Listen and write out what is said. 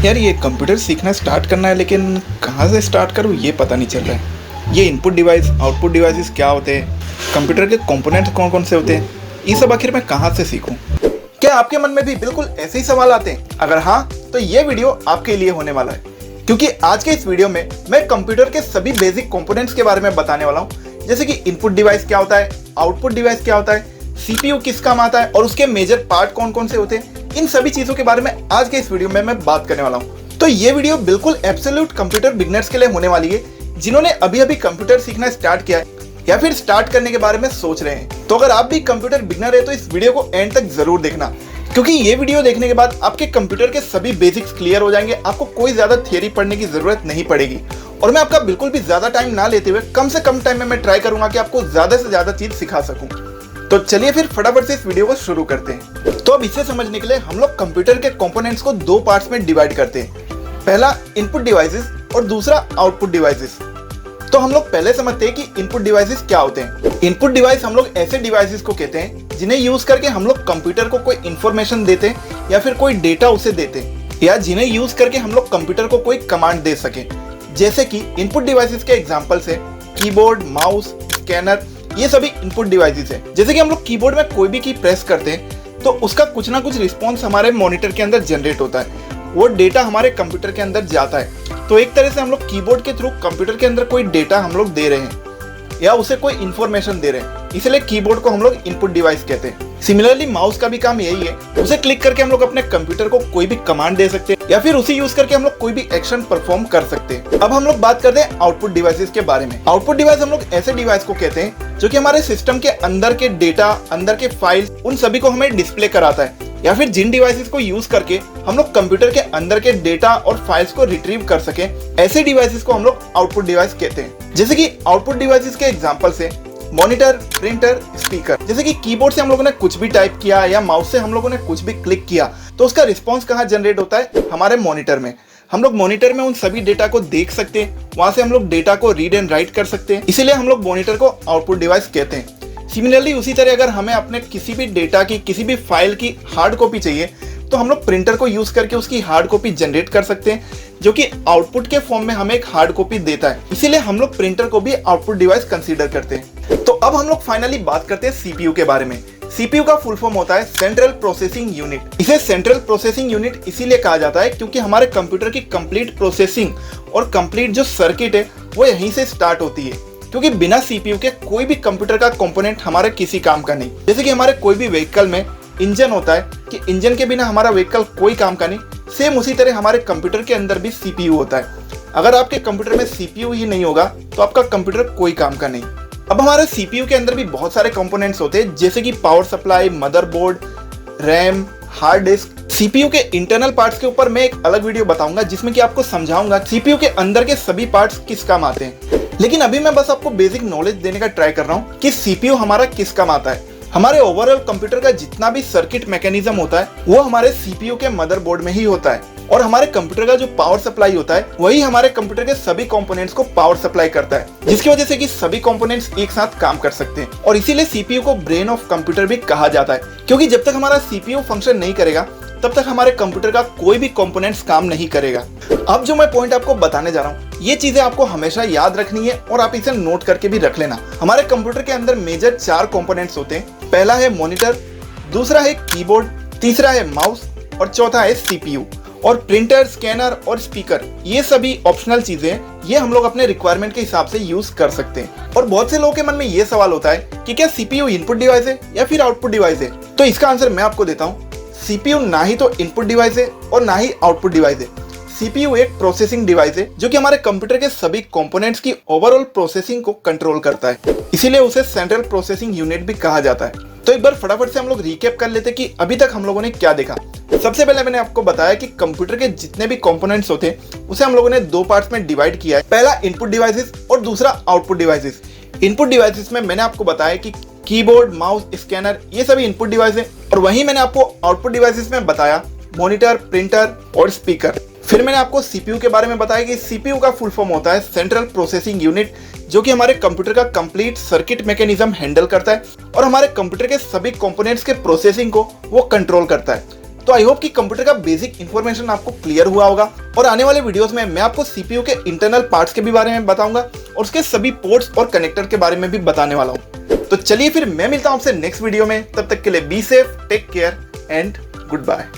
यार ये कंप्यूटर सीखना स्टार्ट करना है, लेकिन कहाँ से स्टार्ट करूँ ये पता नहीं चल रहा है। ये इनपुट डिवाइस आउटपुट डिवाइसेस क्या होते हैं, कंप्यूटर के कंपोनेंट्स कौन कौन से होते हैं, ये सब आखिर मैं कहाँ से सीखूं। क्या आपके मन में भी बिल्कुल ऐसे ही सवाल आते हैं? अगर हाँ तो ये वीडियो आपके लिए होने वाला है, क्योंकि आज के इस वीडियो में मैं कंप्यूटर के सभी बेसिक कंपोनेंट्स के बारे में बताने वाला हूँ। जैसे कि इनपुट डिवाइस क्या होता है, आउटपुट डिवाइस क्या होता है, सीपीयू किस काम आता है और उसके मेजर पार्ट कौन कौन से होते हैं। इन सभी चीजों के बारे में आज के इस वीडियो में मैं बात करने वाला हूँ। तो ये वीडियो बिल्कुल एब्सोल्यूट कंप्यूटर बिगनर्स के लिए होने वाली है, जिन्होंने अभी अभी कंप्यूटर सीखना स्टार्ट किया है या फिर स्टार्ट करने के बारे में सोच रहे हैं। तो अगर आप भी कंप्यूटर बिगनर है तो इस वीडियो को एंड तक जरूर देखना, क्योंकि ये वीडियो देखने के बाद आपके कंप्यूटर के सभी बेसिक्स क्लियर हो जाएंगे। आपको कोई ज्यादा थियरी पढ़ने की जरूरत नहीं पड़ेगी और मैं आपका बिल्कुल भी ज्यादा टाइम ना लेते हुए कम से कम टाइम में मैं ट्राई करूंगा कि आपको ज्यादा से ज्यादा चीज सिखा सकूं। तो चलिए फिर फटाफट से इस वीडियो को शुरू करते हैं। तो अब इसे समझने के लिए हम लोग कंप्यूटर के कंपोनेंट्स को दो पार्ट्स में डिवाइड करते हैं, पहला इनपुट डिवाइसेस और दूसरा आउटपुट डिवाइसेस। तो हम लोग पहले समझते हैं कि इनपुट डिवाइसेस क्या होते हैं। इनपुट डिवाइस हम लोग ऐसे डिवाइसेस को कहते हैं जिन्हें यूज करके हम लोग कंप्यूटर को कोई इंफॉर्मेशन देते हैं या फिर कोई डेटा उसे देते हैं, या जिन्हें यूज करके हम लोग कंप्यूटर को कोई कमांड दे सके। जैसे कि इनपुट डिवाइसेस के एग्जांपल्स है कीबोर्ड, माउस, स्कैनर, ये सभी इनपुट डिवाइसेस है। जैसे कि हम लोग कीबोर्ड में कोई भी की प्रेस करते हैं तो उसका कुछ ना कुछ रिस्पॉन्स हमारे मॉनिटर के अंदर जनरेट होता है, वो डेटा हमारे कंप्यूटर के अंदर जाता है। तो एक तरह से हम लोग कीबोर्ड के थ्रू कंप्यूटर के अंदर कोई डेटा हम लोग दे रहे हैं या उसे कोई इंफॉर्मेशन दे रहे हैं, इसलिए कीबोर्ड को हम लोग इनपुट डिवाइस कहते हैं। सिमिलरली माउस का भी काम यही है, उसे क्लिक करके हम लोग अपने कंप्यूटर को कोई भी कमांड दे सकते हैं या फिर उसे यूज करके हम लोग कोई भी एक्शन परफॉर्म कर सकते हैं। अब हम लोग बात करते हैं आउटपुट डिवाइसेस के बारे में। आउटपुट डिवाइस हम लोग ऐसे डिवाइस को कहते हैं जो कि हमारे सिस्टम के अंदर के डेटा, अंदर के फाइल्स, उन सभी को हमें डिस्प्ले कराता है, या फिर जिन डिवाइसेस को यूज करके हम लोग कंप्यूटर के अंदर के डेटा और फाइल्स को रिट्रीव कर सके, ऐसे डिवाइसेस को हम लोग आउटपुट डिवाइस कहते हैं। जैसे कि आउटपुट डिवाइसेस के एग्जांपल्स है मॉनिटर, प्रिंटर, स्पीकर। जैसे कि कीबोर्ड से हम लोगों ने कुछ भी टाइप किया या माउस से हम लोगों ने कुछ भी क्लिक किया तो उसका रिस्पॉन्स कहाँ जनरेट होता है? हमारे मॉनिटर में। हम लोग मॉनिटर में उन सभी डेटा को देख सकते हैं, वहां से हम लोग डेटा को रीड एंड राइट कर सकते हैं, इसीलिए हम लोग मॉनिटर को आउटपुट डिवाइस कहते हैं। सिमिलरली उसी तरह अगर हमें अपने किसी भी डेटा की, किसी भी फाइल की हार्ड कॉपी चाहिए तो हम लोग प्रिंटर को यूज करके उसकी हार्ड कॉपी जनरेट कर सकते हैं, जो कि आउटपुट के फॉर्म में हमें एक हार्ड कॉपी देता है। इसीलिए हम लोग प्रिंटर को भी आउटपुट डिवाइस कंसीडर करते हैं। तो अब हम लोग फाइनली बात करते हैं सीपीयू के बारे में। सीपीयू का फुल फॉर्म होता है सेंट्रल प्रोसेसिंग यूनिट। इसे सेंट्रल प्रोसेसिंग यूनिट इसीलिए कहा जाता है क्योंकि हमारे कंप्यूटर की कंप्लीट प्रोसेसिंग और कंप्लीट जो सर्किट है वो यहीं से स्टार्ट होती है, क्योंकि बिना सीपीयू के कोई भी कंप्यूटर का कंपोनेंट हमारे किसी काम का नहीं। जैसे कि हमारे कोई भी व्हीकल में इंजन होता है कि इंजन के बिना हमारा व्हीकल कोई काम का नहीं, सेम उसी तरह हमारे कंप्यूटर के अंदर भी सीपीयू होता है। अगर आपके कंप्यूटर में सीपीयू ही नहीं होगा तो आपका कंप्यूटर कोई काम का नहीं। अब हमारे सीपीयू के अंदर भी बहुत सारे कंपोनेंट्स होते हैं, जैसे कि power supply, motherboard, RAM, hard disk. CPU के इंटरनल पार्ट्स के ऊपर मैं एक अलग वीडियो बताऊंगा जिसमें कि आपको समझाऊंगा सीपीयू के अंदर के सभी पार्ट्स किस काम आते हैं। लेकिन अभी मैं बस आपको बेसिक नॉलेज देने का ट्राई कर रहा हूँ कि सीपीयू हमारा किस काम आता है। हमारे ओवरऑल कंप्यूटर का जितना भी सर्किट मैकेनिज्म होता है वो हमारे सीपीयू के मदरबोर्ड में ही होता है, और हमारे कंप्यूटर का जो पावर सप्लाई होता है वही हमारे कंप्यूटर के सभी कंपोनेंट्स को पावर सप्लाई करता है, जिसकी वजह से कि सभी कंपोनेंट्स एक साथ काम कर सकते हैं। और इसीलिए सीपीयू को ब्रेन ऑफ कंप्यूटर भी कहा जाता है, क्योंकि जब तक हमारा सीपीयू फंक्शन नहीं करेगा तब तक हमारे कंप्यूटर का कोई भी कंपोनेंट्स काम नहीं करेगा। अब जो मैं पॉइंट आपको बताने जा रहा हूँ ये चीजें आपको हमेशा याद रखनी है और आप इसे नोट करके भी रख लेना। हमारे कंप्यूटर के अंदर मेजर 4 कंपोनेंट्स होते हैं। पहला है मॉनिटर, दूसरा है कीबोर्ड, तीसरा है माउस और चौथा है सीपीयू। और प्रिंटर, स्कैनर और स्पीकर ये सभी ऑप्शनल चीजें हैं, ये हम लोग अपने रिक्वायरमेंट के हिसाब से यूज कर सकते हैं। और बहुत से लोगों के मन में ये सवाल होता है कि क्या सीपीयू इनपुट डिवाइस है या फिर आउटपुट डिवाइस है? तो इसका आंसर मैं आपको देता हूँ। सीपीयू ना ही तो इनपुट डिवाइस है और ना ही आउटपुट डिवाइस है। सीपीयू एक प्रोसेसिंग डिवाइस है जो कि हमारे कंप्यूटर के सभी कंपोनेंट्स की ओवरऑल प्रोसेसिंग को कंट्रोल करता है, इसीलिए उसे सेंट्रल प्रोसेसिंग यूनिट भी कहा जाता है। तो एक बार फटाफट से हम लोग रिकैप कर लेते कि अभी तक हम लोगों ने क्या देखा। सबसे पहले मैंने आपको बताया कि कंप्यूटर के जितने भी कंपोनेंट्स होते हैं उसे हम लोगों ने दो पार्ट्स में डिवाइड किया है, पहला इनपुट डिवाइसेस और दूसरा आउटपुट डिवाइसेस। इनपुट डिवाइसेस में मैंने आपको बताया कि कीबोर्ड, माउस, स्कैनर ये सभी इनपुट डिवाइस है, और वहीं मैंने आपको आउटपुट डिवाइसेस में बताया मॉनिटर, प्रिंटर और स्पीकर। फिर मैंने आपको सीपीयू के बारे में बताया कि सीपीयू का फुल फॉर्म होता है सेंट्रल प्रोसेसिंग यूनिट, जो कि हमारे कंप्यूटर का कंप्लीट सर्किट मैकेनिज्म हैंडल करता है और हमारे कंप्यूटर के सभी कंपोनेंट्स के प्रोसेसिंग को वो कंट्रोल करता है। तो आई होप कि कंप्यूटर का बेसिक इंफॉर्मेशन आपको क्लियर हुआ होगा और आने वाले वीडियोस में मैं आपको सीपीयू के इंटरनल पार्ट्स के भी बारे में बताऊंगा और उसके सभी पोर्ट्स और कनेक्टर के बारे में भी बताने वाला हूं। तो चलिए फिर मैं मिलता हूं आपसे नेक्स्ट वीडियो में, तब तक के लिए be safe, take care and good bye.